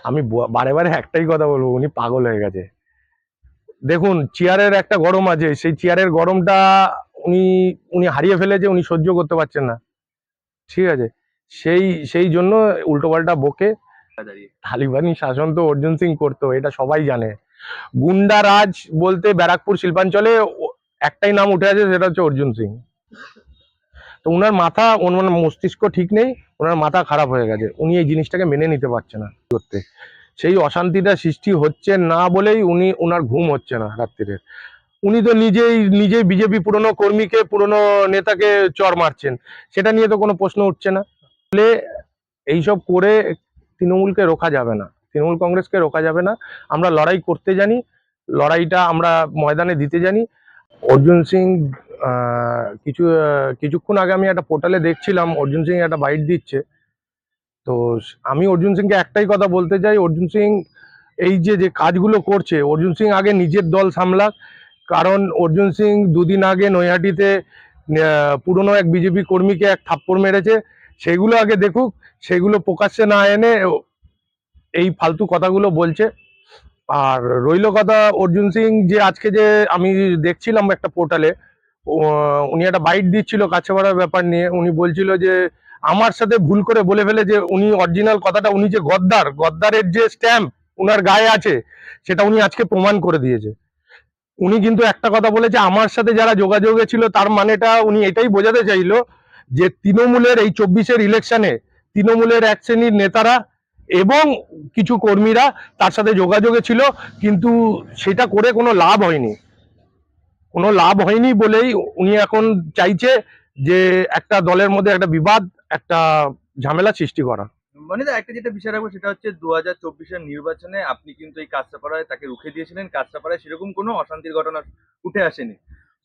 আমি বারে বারে একটাই কথা বলবো, উনি পাগল হয়ে গেছে। দেখুন, চেয়ারের একটা গরম আছে, সেই চেয়ারের গরমটা উনি উনি হারিয়ে ফেলেছে, উনি সহ্য করতে পারছেন না। ঠিক আছে, সেই সেই জন্য উল্টোপাল্টা বকে। তালিবানি শাসন তো অর্জুন সিং করতো, এটা সবাই জানে। গুন্ডা রাজ বলতে ব্যারাকপুর শিল্পাঞ্চলে একটাই নাম উঠে আছে, সেটা হচ্ছে অর্জুন সিং। তো উনার মাথা, ওনার মস্তিষ্ক ঠিক নেই, ওনার মাথা খারাপ হয়ে গেছে, উনি এই জিনিসটাকে মেনে নিতে পারছে না করতে। সেই অশান্তিটা সৃষ্টি হচ্ছে না বলেই ওনার ঘুম হচ্ছে না রাত্রিরে। উনি তো নিজেই নিজেই বিজেপি পুরনো কর্মীকে, পুরনো নেতাকে চড় মারছেন, সেটা নিয়ে তো কোনো প্রশ্ন উঠছে না। ফলে এইসব করে তৃণমূলকে রোখা যাবে না, তৃণমূল কংগ্রেসকে রোখা যাবে না। আমরা লড়াই করতে জানি, লড়াইটা আমরা ময়দানে দিতে জানি। অর্জুন সিং কিছুক্ষণ আগে আমি একটা পোর্টালে দেখছিলাম, অর্জুন সিং একটা বাইট দিচ্ছে। তো আমি অর্জুন সিংকে একটাই কথা বলতে চাই, অর্জুন সিং এই যে যে কাজগুলো করছে, অর্জুন সিং আগে নিজের দল সামলাক। কারণ অর্জুন সিং দুদিন আগে নৈহাটিতে পুরনো এক বিজেপি কর্মীকে এক থাপ্পড় মেরেছে, সেগুলো আগে দেখুক। সেগুলো প্রকাশ্যে না এনে এই ফালতু কথাগুলো বলছে। আর রইল কথা, অর্জুন সিং যে আজকে যে আমি দেখছিলাম একটা পোর্টালে, উনি একটা বাইট দিচ্ছিল কাছেপাড়ার ব্যাপার নিয়ে। উনি বলছিল যে আমার সাথে ভুল করে বলে ফেলে যে উনি অরিজিনাল কথাটা, উনি যে গদ্দারের যে স্ট্যাম্প উনার গায়ে আছে, সেটা উনি আজকে প্রমাণ করে দিয়েছে। উনি কিন্তু একটা কথা বলেছে, আমার সাথে যারা যোগাযোগে ছিল, তার মানেটা উনি এটাই বোঝাতে চাইলো যে তৃণমূলের এই 24-এর ইলেকশনে তৃণমূলের এক শ্রেণীর নেতারা এবং কিছু কর্মীরা তার সাথে যোগাযোগে ছিল, কিন্তু সেটা করে কোনো লাভ হয়নি বলেই উনি এখন চাইছে যে একটা দলের মধ্যে একটা বিবাদ, একটা ঝামেলা সৃষ্টি করা। মানে একটা যেটা বিষয় রাখবো সেটা হচ্ছে 2024-এর নির্বাচনে আপনি কিন্তু এই কাছড়াপাড়ায় তাকে রুখে দিয়েছিলেন। কাছড়াপাড়ায় সেরকম কোনো অশান্তির ঘটনা উঠে আসেনি।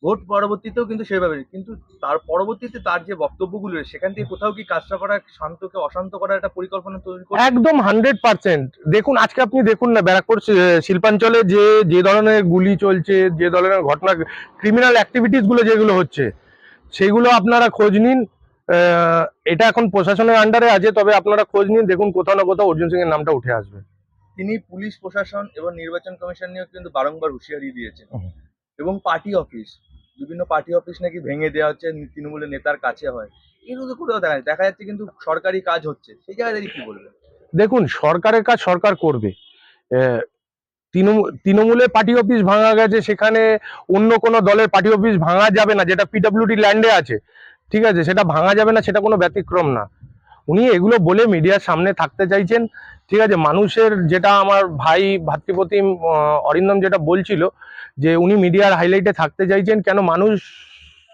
ভোট পরবর্তীতেও কিন্তু সেভাবে, কিন্তু তার পরবর্তীতে তার যে বক্তব্যগুলো সেখান থেকে কোথাও কি কাছড়াপাড়া শান্তকে অশান্ত করার একটা পরিকল্পনা তৈরি করছে? একদম 100%। দেখুন, আজকে আপনি দেখুন না, ব্যারাকপুর শিল্পাঞ্চলে যে যে ধরনের গুলি চলছে, যে ধরনের ঘটনা, ক্রিমিনাল অ্যাক্টিভিটিস গুলো যেগুলো হচ্ছে, সেগুলো আপনারা খোঁজ নিন। এটা এখন প্রশাসনের আন্ডারে আছে, তবে আপনারা খোঁজ নিন, দেখুন কোথাও না কোথাও অর্জুন সিং এর নামটা উঠে আসবে। তিনি পুলিশ প্রশাসন এবং নির্বাচন কমিশন নিয়েও কিন্তু বারংবার হুঁশিয়ারি দিয়েছেন। এবং পার্টি অফিস, বিভিন্ন পার্টি অফিস নাকি ভেঙে দেওয়া হচ্ছে, তৃণমূলের নেতার কাছে হয়। এগুলো তো কোথাও দেখা যাচ্ছে কিন্তু সরকারি কাজ হচ্ছে, সেই জায়গায় দাঁড়িয়ে কি বলবেন? দেখুন, সরকারের কাজ সরকার করবে। আহ, তৃণমূলের পার্টি অফিস ভাঙা গেছে, সেখানে অন্য কোনো দলের পার্টি অফিস ভাঙা যাবে না, যেটা পিডব্লিউডি ল্যান্ডে আছে। ঠিক আছে, সেটা ভাঙা যাবে না, সেটা কোনো ব্যতিক্রম না। উনি এগুলো বলে মিডিয়ার সামনে থাকতে চাইছেন। ঠিক আছে, মানুষের যেটা আমার ভাই ভাতৃপ্রতিম অরিন্দম যেটা বলছিল, যে উনি মিডিয়ার হাইলাইটে থাকতে চাইছেন, কেন মানুষ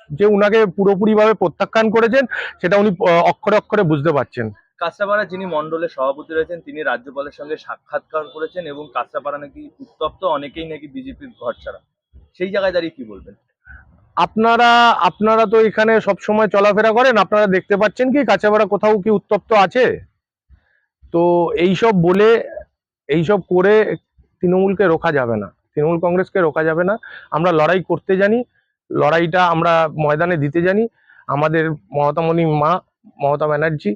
যে উনাকে পুরোপুরিভাবে প্রত্যাখ্যান করেছেন, সেটা উনি অক্ষরে অক্ষরে বুঝতে পারছেন। কাঁচরাপাড়া যিনি মন্ডলের সভাপতি রয়েছেন তিনি রাজ্যপালের সঙ্গে সাক্ষাৎকার করেছেন এবং কাঁচরাপাড়া নাকি উত্তপ্ত, অনেকেই নাকি বিজেপির ঘর ছাড়া, সেই জায়গায় দাঁড়িয়ে কি বলবেন? আপনারা আপনারা তো এখানে সব সময় চলাফেরা করেন, আপনারা দেখতে পাচ্ছেন কি কাঁচাপাড়া কোথাও কি উত্তপ্ত আছে? তো এইসব বলে, এইসব করে তৃণমূলকে রোখা যাবে না, তৃণমূল কংগ্রেসকে রোখা যাবে না। আমরা লড়াই করতে জানি, লড়াইটা আমরা ময়দানে দিতে জানি। আমাদের মা মমতা ব্যানার্জি,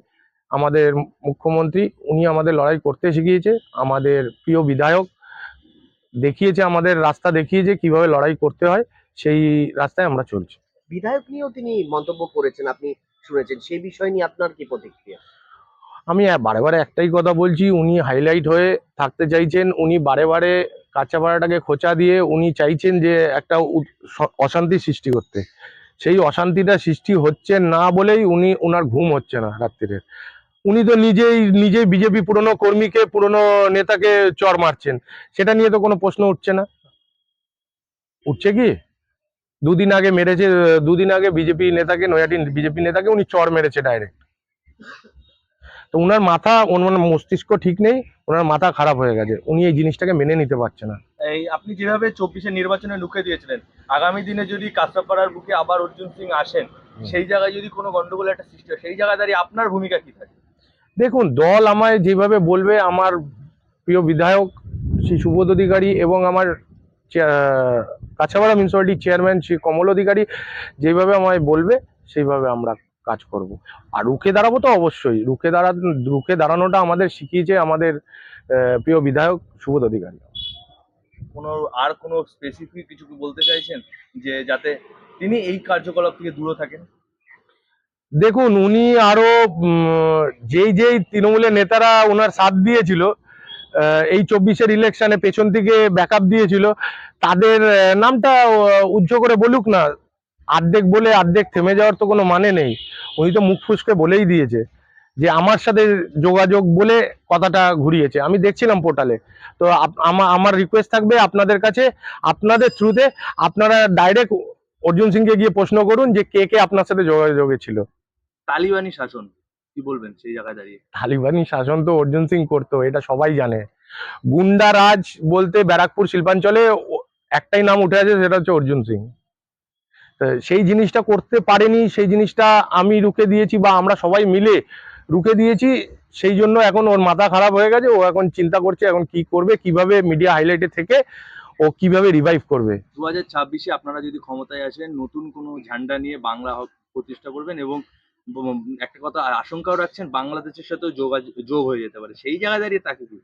আমাদের মুখ্যমন্ত্রী, উনি আমাদের লড়াই করতে শিখিয়েছে। আমাদের প্রিয় বিধায়ক দেখিয়েছে, আমাদের রাস্তা দেখিয়েছে কিভাবে লড়াই করতে হয়, সেই রাস্তায় আমরা চলছি। বিধায়ক নিয়েও তিনি মন্তব্য করেছেন, আপনি শুনেছেন, সেই বিষয় নিয়ে আপনার কি প্রতিক্রিয়া? আমি বারে বারে একটাই কথা বলছি, উনি হাইলাইট হয়ে থাকতে চাইছেন, উনি বারে বারে কাঁচাপাড়াটাকে খোঁচা দিয়ে উনি চাইছেন যে একটা অশান্তি সৃষ্টি করতে। সেই অশান্তিটা সৃষ্টি হচ্ছে না বলেই ওনার ঘুম হচ্ছে না রাত্রিরে। উনি তো নিজেই বিজেপি পুরনো কর্মীকে, পুরনো নেতাকে চড় মারছেন, সেটা নিয়ে তো কোনো প্রশ্ন উঠছে না। উঠছে কি? দুদিন আগে মেরেছে, দুদিন আগে বিজেপি নেতাকে, নৈহাটি বিজেপি নেতাকে উনি চড় মেরেছে ডাইরেক্ট। তো উনার মাথা, ওনার মস্তিষ্ক ঠিক নেই, ওনার মাথা খারাপ হয়ে গেছে, উনি এই জিনিসটাকে মেনে নিতে পারছে না। এই আপনি যেভাবে 24-এর নির্বাচনে লুকিয়ে দিয়েছিলেন, আগামী দিনে যদি কাঁচরাপাড়ার বুকে আবার অর্জুন সিং আসেন, সেই জায়গায় যদি কোনো গন্ডগোল একটা সৃষ্টি হয়, সেই জায়গায় দাঁড়িয়ে আপনার ভূমিকা কি থাকে? দেখুন, দল আমায় যেভাবে বলবে, আমার প্রিয় বিধায়ক শ্রী সুবোধ অধিকারী এবং আমার কাছাপাড়া মিউনিসিপ্যালিটির চেয়ারম্যান শ্রী কমল অধিকারী যেভাবে আমায় বলবে, সেইভাবে আমরা কাজ করব। আর রুখে দাঁড়াবো তো অবশ্যই, রুখে দাঁড়ানোটা আমাদের শিখিয়েছে আমাদের প্রিয় বিধায়ক সুবোধ অধিকারী। কোনো স্পেসিফিক কিছু কি বলতে চাইছেন যে যাতে তিনি এই কার্যকলাপ থেকে দূরে থাকেন? দেখুন, উনি আরো যেই যেই তৃণমূলের নেতারা ওনার সাথ দিয়েছিল এই 24-এর ইলেকশনে, পেছন থেকে ব্যাকআপ দিয়েছিল, তাদের নামটা উজ্জ্ব করে বলুক না। অর্ধেক বলে অর্ধেক থেমে যাওয়ার তো কোনো মানে নেই। উনি তো মুখ ফুসকে বলেই দিয়েছে যে আমার সাথে যোগাযোগ বলে কথাটা ঘুরিয়েছে। আমি দেখছিলাম পোর্টালে। তো আমার রিকোয়েস্ট থাকবে আপনাদের কাছে, আপনাদের থ্রুতে আপনারা ডাইরেক্ট অর্জুন সিংকে গিয়ে প্রশ্ন করুন যে কে কে আপনার সাথে যোগাযোগে ছিল। তালিবানি শাসন কি বলবেন সেই জায়গায় দাঁড়িয়ে? তালিবানি শাসন তো অর্জুন সিং করতো, এটা সবাই জানে। গুন্ডা রাজ বলতে ব্যারাকপুর শিল্পাঞ্চলে একটাই নাম উঠে আছে, সেটা হচ্ছে অর্জুন সিং। তো সেই জিনিসটা করতে পারেনি, সেই জিনিসটা আমি রুখে দিয়েছি বা আমরা সবাই মিলে রুখে দিয়েছি। সেই জন্য এখন ওর মাথা খারাপ হয়ে গেছে, ও এখন চিন্তা করছে এখন কি করবে, কিভাবে মিডিয়া হাইলাইটে থেকে ও কিভাবে রিভাইভ করবে। 2026-এ আপনারা যদি ক্ষমতায় আসেন, নতুন কোনো ঝান্ডা নিয়ে বাংলা হক প্রতিষ্ঠা করবেন এবং একটা কথা আশঙ্কাও রাখছেন বাংলাদেশের সাথেও যোগ হয়ে যেতে পারে, সেই জায়গায় দাঁড়িয়ে তাকে কি?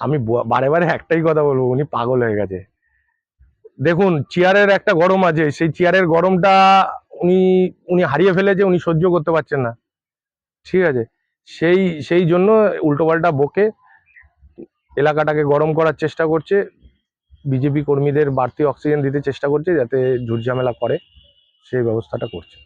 আমি বারে বারে একটাই কথা বলবো, উনি পাগল হয়ে গেছে। দেখুন, চেয়ারের একটা গরম আছে, সেই চেয়ারের গরমটা উনি উনি হারিয়ে ফেলেছে, উনি সহ্য করতে পারছেন না। ঠিক আছে, সেই সেই জন্য উল্টোপাল্টা বকে এলাকাটাকে গরম করার চেষ্টা করছে। বিজেপি কর্মীদের বাড়তি অক্সিজেন দিতে চেষ্টা করছে, যাতে ঝুট ঝামেলা করে সেই ব্যবস্থাটা করছে।